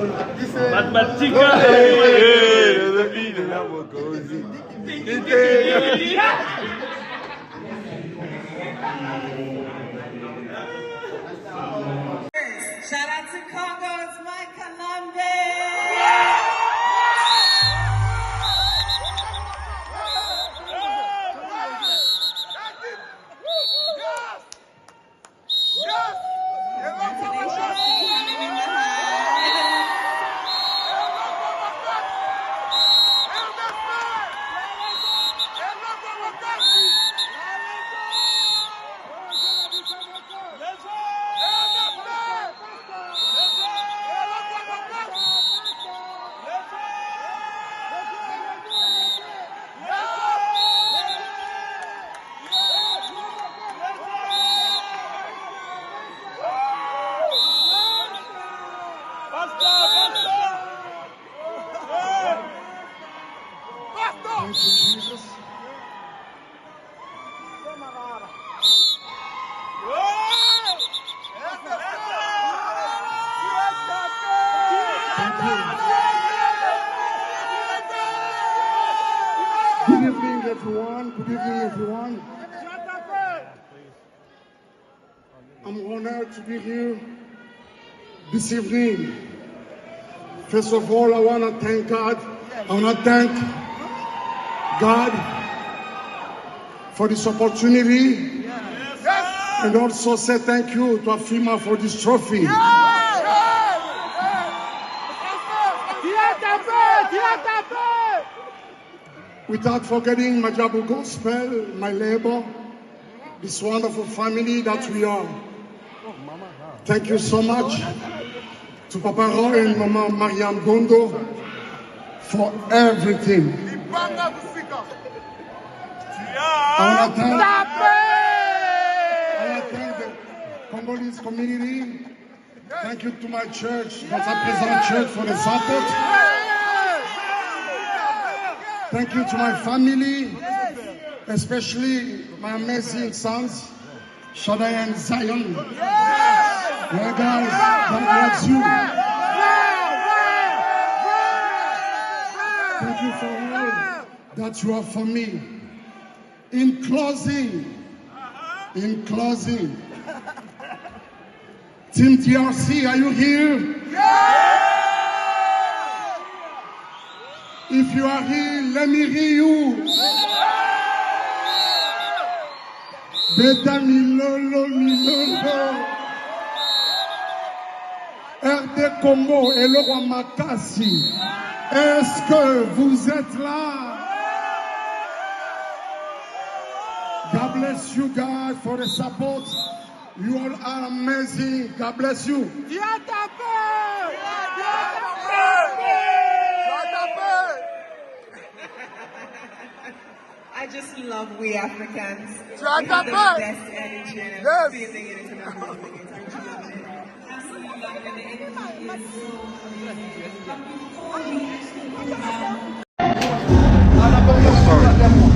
Matematica. Shout out to Congo, it's my Kalambay. Good evening, everyone. Good evening, everyone. I'm honored to be here this evening. First of all, I want to thank God. I want to thank God for this opportunity. And also say thank you to Afrimma for this trophy. Without forgetting Majabu Gospel, my label, this wonderful family that we are. Thank you so much to Papa Roy and Mama Mariam Gondo for everything. I want to thank the Congolese community. Thank you to my church, that's a present church, for the support. Thank you to my family, especially my amazing sons, Shaddai and Zion. Yeah, guys, God bless you. Thank you for all that you are for me. In closing, Team TRC, are you here? If you are here, let me hear you. Beta Milolo, Milolo. RD Congo et le roi Makassi. Est-ce que vous êtes là? God bless you guys for the support. You all are amazing. God bless you. I just love we Africans. We have the best energy and I'm feeling it. It's an amazing experience. Absolutely love it. And the energy is so amazing.